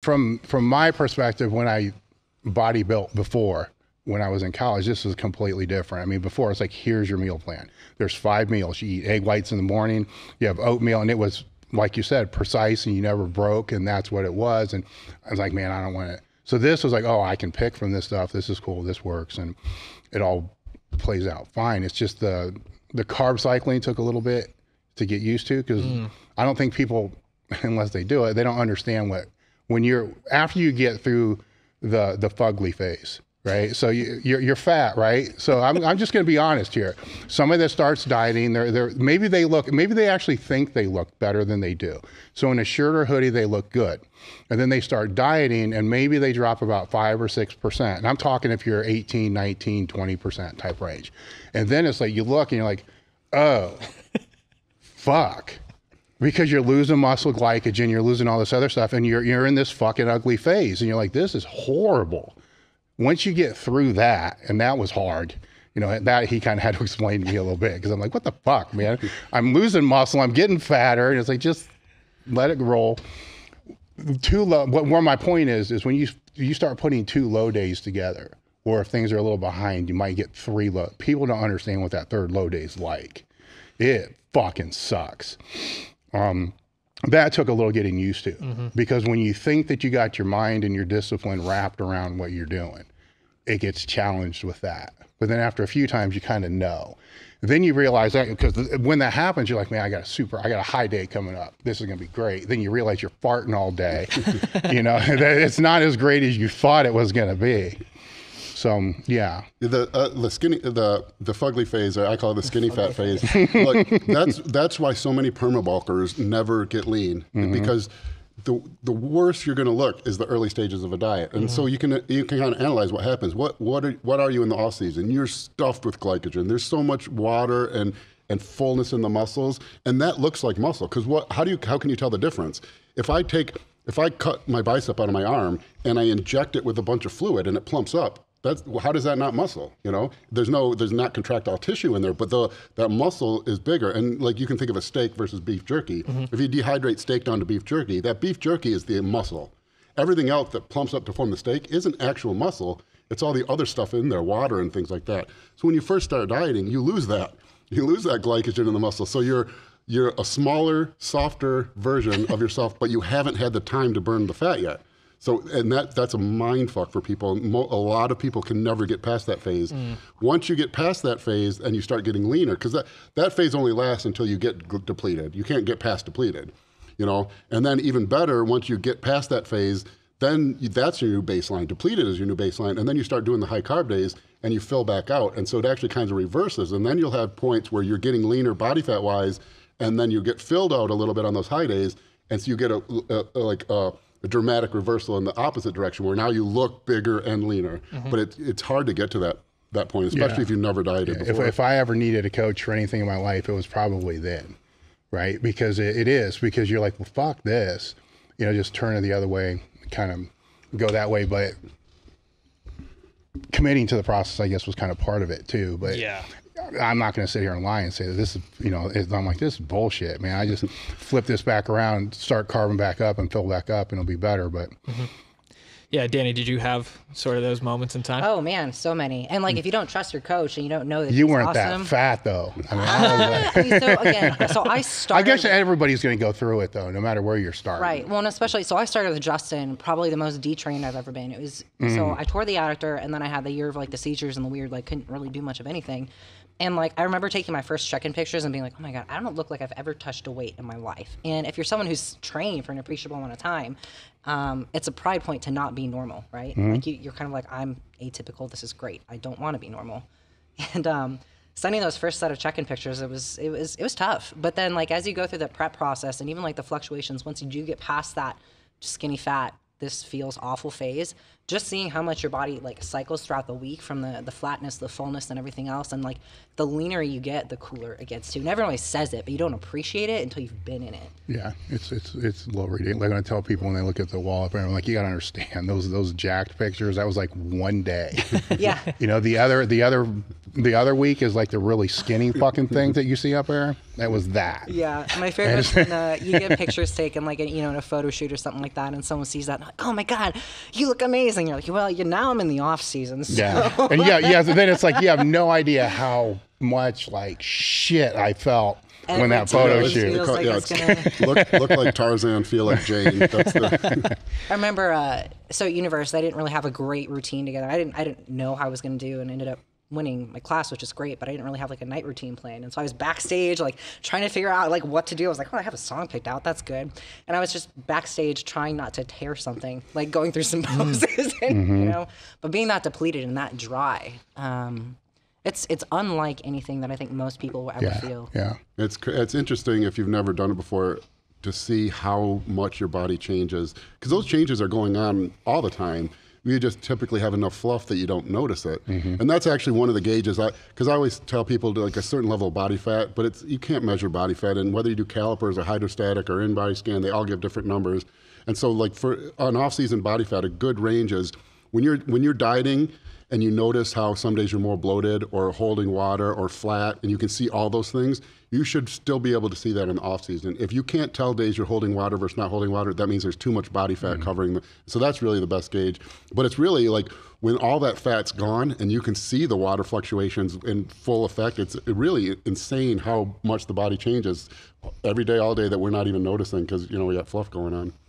from my perspective, when I body built before, when I was in college, this was completely different. I mean, before it's like, here's your meal plan. There's 5 meals. You eat egg whites in the morning, you have oatmeal, and it was, like you said, precise, and you never broke, and that's what it was. And I was like, man, I don't want it. So this was like, oh, I can pick from this stuff. This is cool. This works. And it all plays out fine. It's just the carb cycling took a little bit to get used to, because I don't think people, unless they do it, they don't understand after you get through the fugly phase, right? So you're fat, right? So I'm just going to be honest here. Somebody that starts dieting, maybe they actually think they look better than they do. So in a shirt or hoodie, they look good. And then they start dieting, and maybe they drop about 5 or 6%. And I'm talking if you're 18, 19, 20% type range. And then it's like, you look and you're like, oh, fuck. Because you're losing muscle glycogen, you're losing all this other stuff, and you're in this fucking ugly phase. And you're like, this is horrible. Once you get through that, and that was hard, that he kind of had to explain to me a little bit, because I'm like, what the fuck, man? I'm losing muscle, I'm getting fatter, and it's like, just let it roll. Too low. Where my point is when you start putting 2 low days together, or if things are a little behind, you might get 3 low. People don't understand what that 3rd low day is like. It fucking sucks. That took a little getting used to, because when you think that you got your mind and your discipline wrapped around what you're doing, it gets challenged with that. But then after a few times, you kind of know. Then you realize that, because when that happens, you're like, man, I got a high day coming up. This is going to be great. Then you realize you're farting all day. It's not as great as you thought it was going to be. So yeah, the skinny, the fugly phase, or I call it the skinny fat phase. Look, that's why so many perma-bulkers never get lean, because the worse you're going to look is the early stages of a diet. And so you can kind of analyze what happens. What are you in the off season? You're stuffed with glycogen. There's so much water and fullness in the muscles, and that looks like muscle. Because how can you tell the difference? If I cut my bicep out of my arm and I inject it with a bunch of fluid and it plumps up, how does that not muscle? There's not contractile tissue in there, but that muscle is bigger. And like, you can think of a steak versus beef jerky. If you dehydrate steak down to beef jerky, that beef jerky is the muscle. Everything else that plumps up to form the steak isn't actual muscle. It's all the other stuff in there, water and things like that. So when you first start dieting, you lose that. You lose that glycogen in the muscle. So you're a smaller, softer version of yourself, but you haven't had the time to burn the fat yet. So, and that's a mind fuck for people. A lot of people can never get past that phase. Once you get past that phase and you start getting leaner, because that phase only lasts until you get depleted. You can't get past depleted, And then even better, once you get past that phase, then that's your new baseline. Depleted is your new baseline. And then you start doing the high carb days and you fill back out. And so it actually kind of reverses. And then you'll have points where you're getting leaner body fat wise, and then you get filled out a little bit on those high days. And so you get a dramatic reversal in the opposite direction, where now you look bigger and leaner. But it's hard to get to that point, especially if you've never dieted before. If I ever needed a coach for anything in my life, it was probably then, right? Because because you're like, well, fuck this, just turn it the other way, kind of go that way. But committing to the process, I guess, was kind of part of it too. But yeah, I'm not going to sit here and lie and say that this is, I'm like, this is bullshit, man. I just flip this back around, start carving back up and fill back up, and it'll be better. But yeah, Danny, did you have sort of those moments in time? Oh man, so many. And like, if you don't trust your coach and you don't know that you he's weren't awesome, that fat though. I mean, I started. I guess everybody's going to go through it though, no matter where you're starting. Right. Well, and especially, so I started with Justin, probably the most detrained I've ever been. It was so I tore the adductor, and then I had the year of like the seizures and the weird, like couldn't really do much of anything. And like, I remember taking my first check-in pictures and being like, oh my God, I don't look like I've ever touched a weight in my life. And if you're someone who's trained for an appreciable amount of time, it's a pride point to not be normal, right? Like you're kind of like, I'm atypical. This is great. I don't want to be normal. And sending those first set of check-in pictures, it was tough. But then like, as you go through the prep process and even like the fluctuations, once you do get past that skinny fat, this feels awful phase, just seeing how much your body like cycles throughout the week from the flatness, the fullness, and everything else. And like, the leaner you get, the cooler it gets too. And everyone always says it, but you don't appreciate it until you've been in it. Yeah, it's a little ridiculous. Like, when I tell people when they look at the wall up there, I'm like, you gotta understand those jacked pictures, that was like one day. Yeah. The other the other week is like the really skinny fucking things that you see up there. That was that. Yeah, my favorite is when you get pictures taken, like in a photo shoot or something like that, and someone sees that, and like, oh my god, you look amazing. You're like, well, now I'm in the off season. So. Yeah, and so then it's like you have no idea how much like shit I felt when that photo shoot. Look like Tarzan, feel like Jane. That's the. I remember, so at university, I didn't really have a great routine together. I didn't know how I was going to do, and ended up winning my class, which is great, but I didn't really have like a night routine plan. And so I was backstage, like trying to figure out like what to do. I was like, oh, I have a song picked out. That's good. And I was just backstage trying not to tear something, like going through some poses, and, but being that depleted and that dry, it's unlike anything that I think most people will ever feel. Yeah. It's interesting if you've never done it before to see how much your body changes, because those changes are going on all the time. You just typically have enough fluff that you don't notice it. And that's actually one of the gauges, because I always tell people to like a certain level of body fat, but you can't measure body fat, and whether you do calipers or hydrostatic or in-body scan, they all give different numbers. And so like for an off-season body fat, a good range is when you're dieting and you notice how some days you're more bloated or holding water or flat, and you can see all those things, you should still be able to see that in the off season. If you can't tell days you're holding water versus not holding water, that means there's too much body fat covering them. So that's really the best gauge. But it's really like when all that fat's gone and you can see the water fluctuations in full effect, it's really insane how much the body changes every day, all day that we're not even noticing because, we got fluff going on.